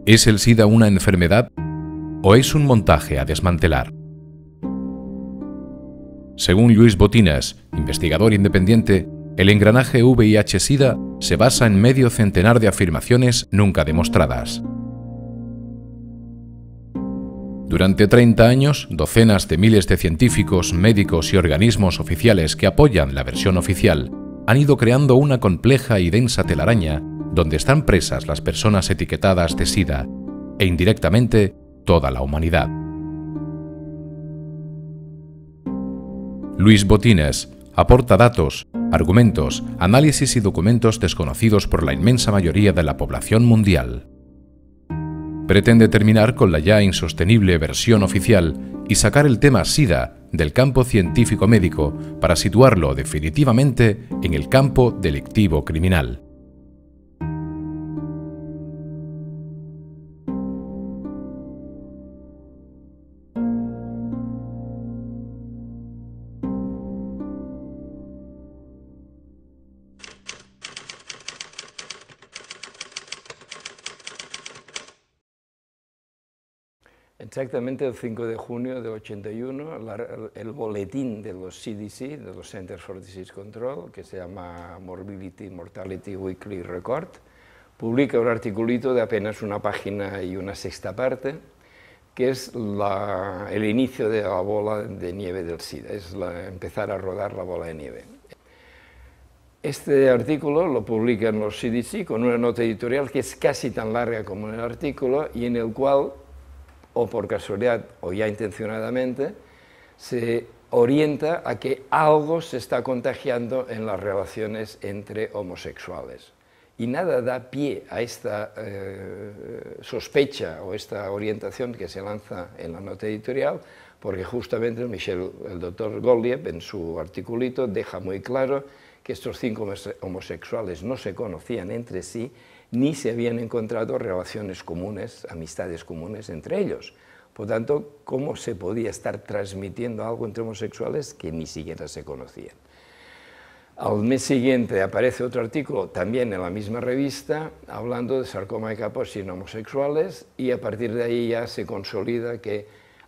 ¿Es el SIDA una enfermedad o es un montaje a desmantelar? Según Lluís Botinas, investigador independiente, el engranaje VIH-Sida se basa en medio centenar de afirmaciones nunca demostradas. Durante 30 años, docenas de miles de científicos, médicos y organismos oficiales que apoyan la versión oficial han ido creando una compleja y densa telaraña donde están presas las personas etiquetadas de SIDA e indirectamente toda la humanidad. Lluís Botinas aporta datos, argumentos, análisis y documentos desconocidos por la inmensa mayoría de la población mundial. Pretende terminar con la ya insostenible versión oficial y sacar el tema SIDA del campo científico-médico para situarlo definitivamente en el campo delictivo-criminal. Exactamente el 5 de junio del 81, el boletín de los CDC, de los Centers for Disease Control, que se llama Morbidity Mortality Weekly Record, publica un articulito de apenas una página y una sexta parte, que es el inicio de la bola de nieve del SIDA, es empezar a rodar la bola de nieve. Este artículo lo publican los CDC con una nota editorial que es casi tan larga como el artículo y en el cual, o por casualidad o ya intencionadamente, se orienta a que algo se está contagiando en las relaciones entre homosexuales. Y nada da pie a esta sospecha o esta orientación que se lanza en la nota editorial, porque justamente el doctor Gottlieb en su articulito deja muy claro que estos 5 homosexuales no se conocían entre sí, ni se habían encontrado relaciones comunes, amistades comunes entre ellos. Por tanto, ¿cómo se podía estar transmitiendo algo entre homosexuales que ni siquiera se conocían? Al mes siguiente aparece otro artículo, también en la misma revista, hablando de sarcoma de Kaposi en homosexuales, y a partir de ahí ya se consolida que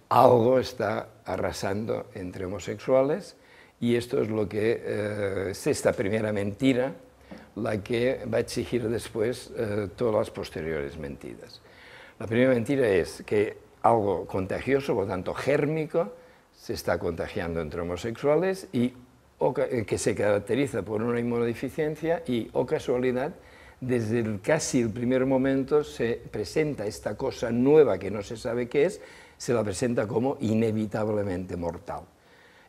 algo está arrasando entre homosexuales, y esto es lo que es esta primera mentira, la que va a exigir después todas las posteriores mentiras. La primera mentira es que algo contagioso, por lo tanto gérmico, se está contagiando entre homosexuales y que se caracteriza por una inmunodeficiencia y, o casualidad, desde casi el primer momento se presenta esta cosa nueva que no se sabe qué es, se la presenta como inevitablemente mortal.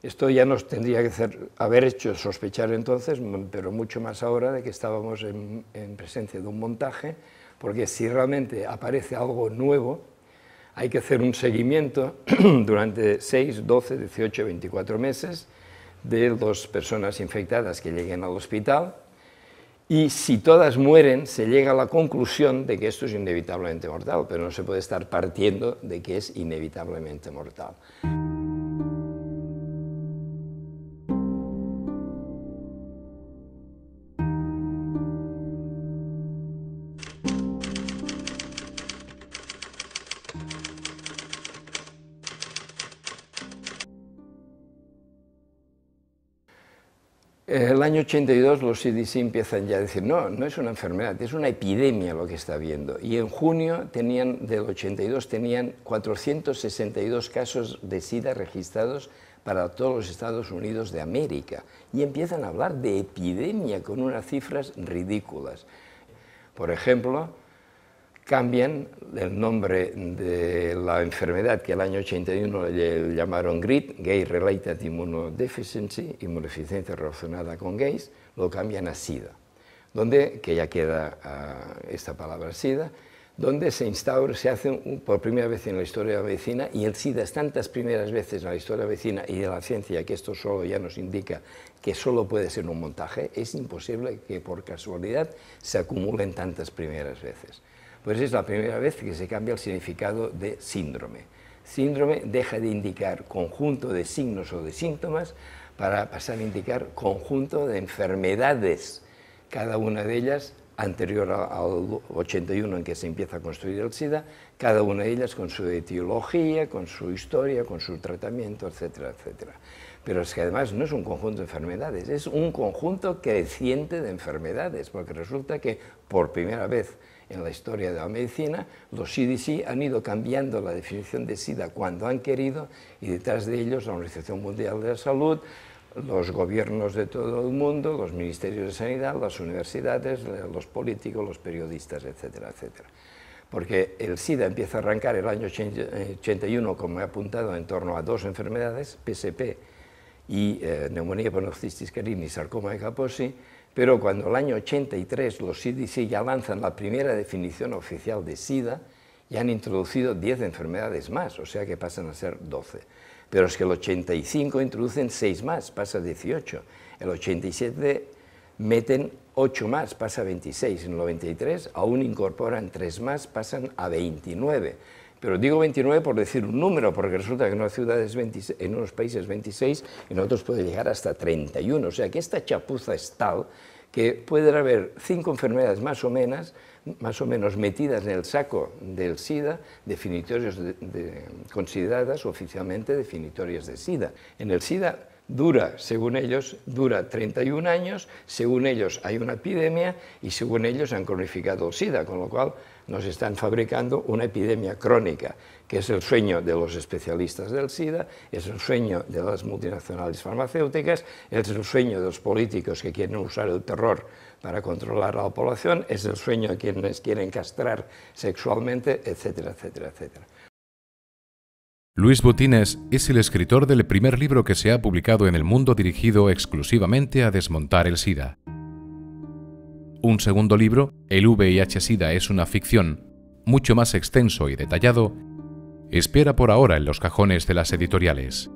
Esto ya nos tendría que haber hecho sospechar entonces, pero mucho más ahora, de que estábamos en presencia de un montaje, porque si realmente aparece algo nuevo, hay que hacer un seguimiento durante 6, 12, 18, 24 meses de 2 personas infectadas que lleguen al hospital, y si todas mueren, se llega a la conclusión de que esto es inevitablemente mortal, pero no se puede estar partiendo de que es inevitablemente mortal. El año 82 los CDC empiezan ya a decir, no, no es una enfermedad, es una epidemia lo que está habiendo. Y en junio del 82 tenían 462 casos de SIDA registrados para todos los Estados Unidos de América. Y empiezan a hablar de epidemia con unas cifras ridículas. Por ejemplo, cambian el nombre de la enfermedad que el año 81 le llamaron GRID, Gay Related Immunodeficiency, inmunodeficiencia relacionada con gays, lo cambian a SIDA, que ya queda esta palabra SIDA, donde se instaura, se hace por primera vez en la historia de la medicina, y el SIDA es tantas primeras veces en la historia de la medicina y de la ciencia que esto solo ya nos indica que solo puede ser un montaje, es imposible que por casualidad se acumulen tantas primeras veces. Pues es la primera vez que se cambia el significado de síndrome. Síndrome deja de indicar conjunto de signos o de síntomas para pasar a indicar conjunto de enfermedades, cada una de ellas anterior al 81 en que se empieza a construir el SIDA, cada una de ellas con su etiología, con su historia, con su tratamiento, etcétera, etcétera. Pero es que además no es un conjunto de enfermedades, es un conjunto creciente de enfermedades, porque resulta que por primera vez en la historia de la medicina, los CDC han ido cambiando la definición de SIDA cuando han querido, y detrás de ellos la Organización Mundial de la Salud, los gobiernos de todo el mundo, los ministerios de sanidad, las universidades, los políticos, los periodistas, etcétera, etcétera. Porque el SIDA empieza a arrancar el año 81, como he apuntado, en torno a dos enfermedades, PSP y neumonía policística carini y sarcoma de Kaposi, pero cuando el año 83 los CDC ya lanzan la primera definición oficial de SIDA, ya han introducido 10 enfermedades más, o sea que pasan a ser 12. Pero es que el 85 introducen 6 más, pasa a 18. El 87 meten 8 más, pasa a 26. En el 93 aún incorporan 3 más, pasan a 29. Pero digo 29 por decir un número, porque resulta que en unas ciudades en unos países 26 y en otros puede llegar hasta 31. O sea que esta chapuza es tal que puede haber 5 enfermedades más o menos metidas en el saco del SIDA, consideradas oficialmente definitorias de SIDA. En el SIDA según ellos, dura 31 años, según ellos hay una epidemia y según ellos han cronificado el SIDA, con lo cual nos están fabricando una epidemia crónica, que es el sueño de los especialistas del SIDA, es el sueño de las multinacionales farmacéuticas, es el sueño de los políticos que quieren usar el terror para controlar a la población, es el sueño de quienes quieren castrar sexualmente, etcétera, etcétera, etcétera. Luis Botines es el escritor del primer libro que se ha publicado en el mundo dirigido exclusivamente a desmontar el SIDA. Un segundo libro, El VIH-Sida es una ficción, mucho más extenso y detallado, espera por ahora en los cajones de las editoriales.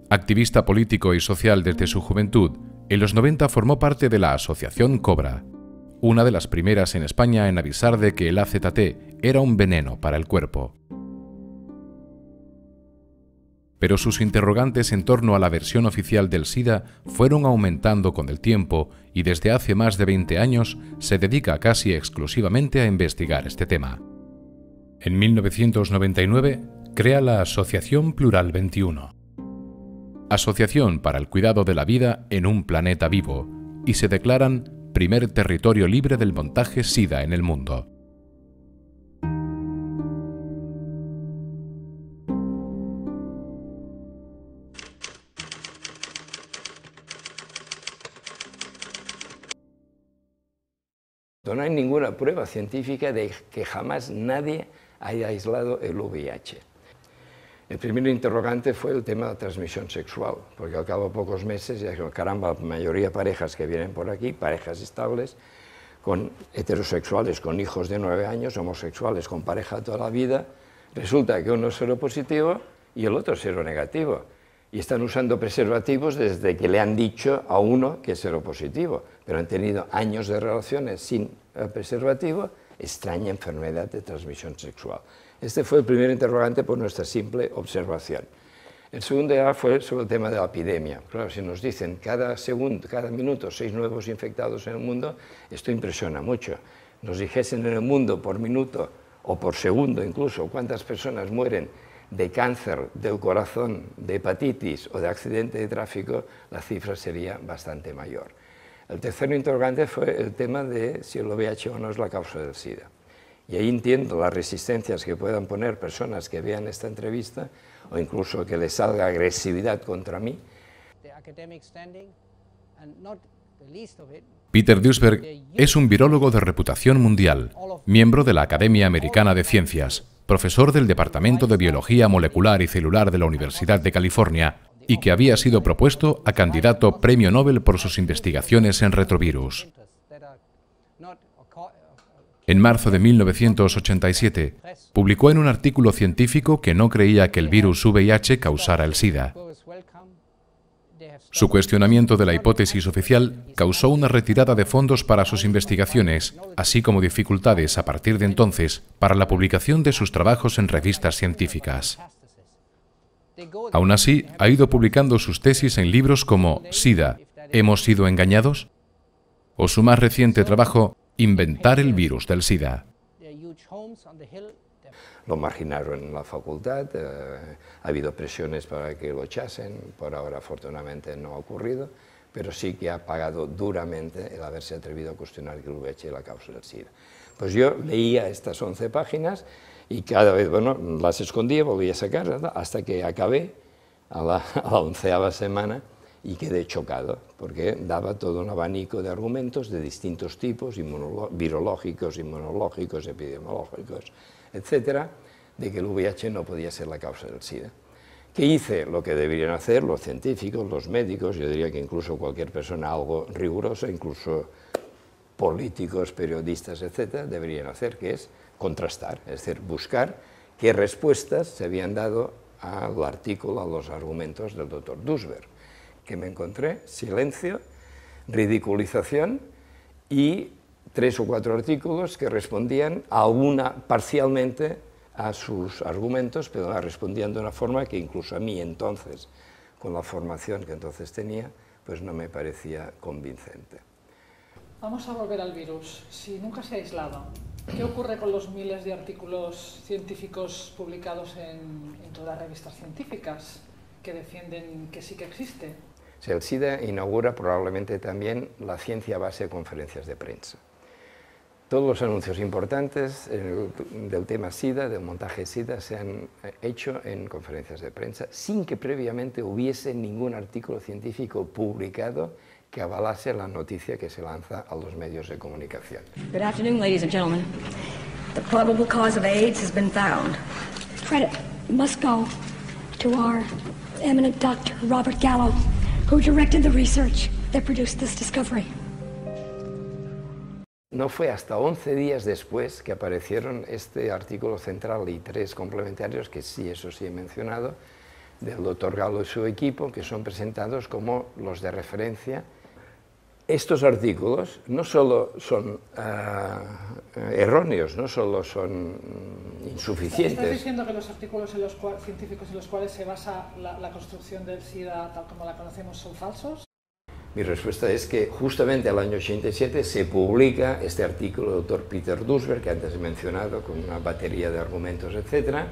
Activista político y social desde su juventud, en los 90 formó parte de la Asociación Cobra, una de las primeras en España en avisar de que el AZT era un veneno para el cuerpo. Pero sus interrogantes en torno a la versión oficial del SIDA fueron aumentando con el tiempo y desde hace más de 20 años se dedica casi exclusivamente a investigar este tema. En 1999 crea la Asociación Plural 21, Asociación para el Cuidado de la Vida en un Planeta Vivo, y se declaran primer territorio libre del montaje SIDA en el mundo. No hay ninguna prueba científica de que jamás nadie haya aislado el VIH. El primer interrogante fue el tema de la transmisión sexual, porque al cabo de pocos meses, ya que caramba, la mayoría de parejas que vienen por aquí, parejas estables, con heterosexuales con hijos de 9 años, homosexuales con pareja toda la vida, resulta que uno es seropositivo y el otro es seronegativo. Y están usando preservativos desde que le han dicho a uno que es seropositivo, pero han tenido años de relaciones sin preservativo, extraña enfermedad de transmisión sexual. Este fue el primer interrogante por nuestra simple observación. El segundo ya fue sobre el tema de la epidemia. Claro, si nos dicen cada minuto 6 nuevos infectados en el mundo, esto impresiona mucho. Nos dijesen en el mundo por minuto o por segundo incluso cuántas personas mueren de cáncer del corazón, de hepatitis o de accidente de tráfico, la cifra sería bastante mayor. El tercer interrogante fue el tema de si el VIH o no es la causa del SIDA. Y ahí entiendo las resistencias que puedan poner personas que vean esta entrevista o incluso que les salga agresividad contra mí. Peter Duesberg es un virólogo de reputación mundial, miembro de la Academia Americana de Ciencias, profesor del Departamento de Biología Molecular y Celular de la Universidad de California y que había sido propuesto a candidato Premio Nobel por sus investigaciones en retrovirus. En marzo de 1987, publicó en un artículo científico que no creía que el virus VIH causara el SIDA. Su cuestionamiento de la hipótesis oficial causó una retirada de fondos para sus investigaciones, así como dificultades a partir de entonces para la publicación de sus trabajos en revistas científicas. Aún así, ha ido publicando sus tesis en libros como SIDA, ¿hemos sido engañados? O su más reciente trabajo, Inventar el virus del SIDA. Lo marginaron en la facultad, ha habido presiones para que lo echasen, por ahora afortunadamente no ha ocurrido, pero sí que ha pagado duramente el haberse atrevido a cuestionar que el VIH es la causa del SIDA. Pues yo leía estas 11 páginas y cada vez, bueno, las escondía, volvía a sacar, hasta que acabé a la 11ª semana y quedé chocado, porque daba todo un abanico de argumentos de distintos tipos, virológicos, inmunológicos, epidemiológicos, etcétera, de que el VIH no podía ser la causa del SIDA. ¿Qué hice? Lo que deberían hacer los científicos, los médicos, yo diría que incluso cualquier persona algo rigurosa, incluso políticos, periodistas, etcétera, deberían hacer, que es contrastar, es decir, buscar qué respuestas se habían dado al artículo, a los argumentos del doctor Duesberg. Que me encontré silencio, ridiculización y 3 o 4 artículos que respondían parcialmente a sus argumentos, pero la respondían de una forma que incluso a mí entonces, con la formación que entonces tenía, pues no me parecía convincente. Vamos a volver al virus. Si nunca se ha aislado, ¿qué ocurre con los miles de artículos científicos publicados en todas las revistas científicas que defienden que sí que existe? El SIDA inaugura probablemente también la ciencia a base de conferencias de prensa. Todos los anuncios importantes del tema SIDA, del montaje SIDA, se han hecho en conferencias de prensa sin que previamente hubiese ningún artículo científico publicado que avalase la noticia que se lanza a los medios de comunicación. Good afternoon, ladies and gentlemen. The probable cause of AIDS has been found. Credit must go to our eminent Dr. Robert Gallo, who directed the research that produced this discovery. No fue hasta 11 días después que aparecieron este artículo central y 3 complementarios, que sí, eso sí he mencionado, del doctor Gallo y su equipo, que son presentados como los de referencia. Estos artículos no solo son erróneos, no solo son insuficientes. ¿Estás diciendo que los artículos científicos en los cuales se basa la construcción del SIDA, tal como la conocemos, son falsos? Mi respuesta es que justamente al año 87 se publica este artículo del doctor Peter Duesberg, que antes he mencionado, con una batería de argumentos, etc.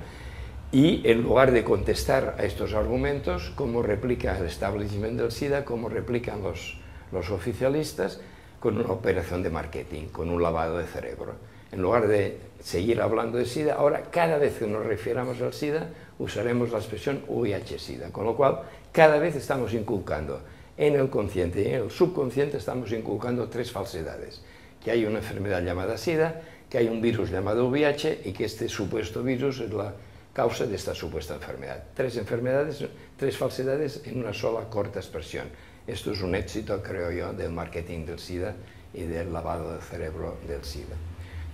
Y en lugar de contestar a estos argumentos, como replica el establishment del SIDA, como replican los oficialistas, con una operación de marketing, con un lavado de cerebro. En lugar de seguir hablando de SIDA, ahora cada vez que nos refiramos al SIDA, usaremos la expresión VIH-SIDA, con lo cual cada vez estamos inculcando en el consciente y en el subconsciente estamos inculcando 3 falsedades: que hay una enfermedad llamada SIDA, que hay un virus llamado VIH y que este supuesto virus es la causa de esta supuesta enfermedad. 3 falsedades en una sola corta expresión. Esto es un éxito, creo yo, del marketing del SIDA y del lavado de cerebro del SIDA.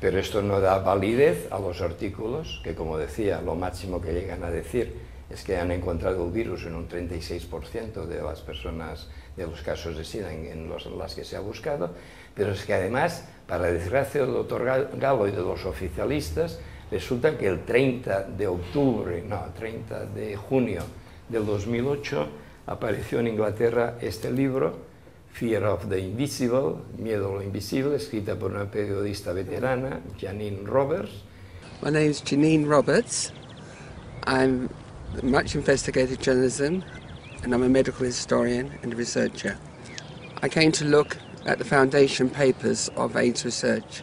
Pero esto no da validez a los artículos, que, como decía, lo máximo que llegan a decir es que han encontrado el virus en un 36% de las personas, de los casos de SIDA en las que se ha buscado, pero es que además, para desgracia del doctor Gallo y de los oficialistas, resulta que el 30 de junio del 2008 apareció en Inglaterra este libro, Fear of the Invisible, Miedo a lo Invisible, escrita por una periodista veterana, Janine Roberts. My name is Janine Roberts. I'm much investigative journalism, and I'm a medical historian and a researcher. I came to look at the foundation papers of AIDS research.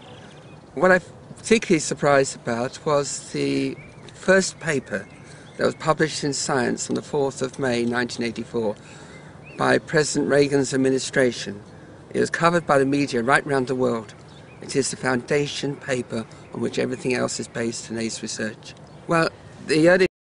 What I'm particularly surprised about was the first paper that was published in Science on the 4th of May 1984 by President Reagan's administration. It was covered by the media right around the world. It is the foundation paper on which everything else is based in AIDS research. Well, the early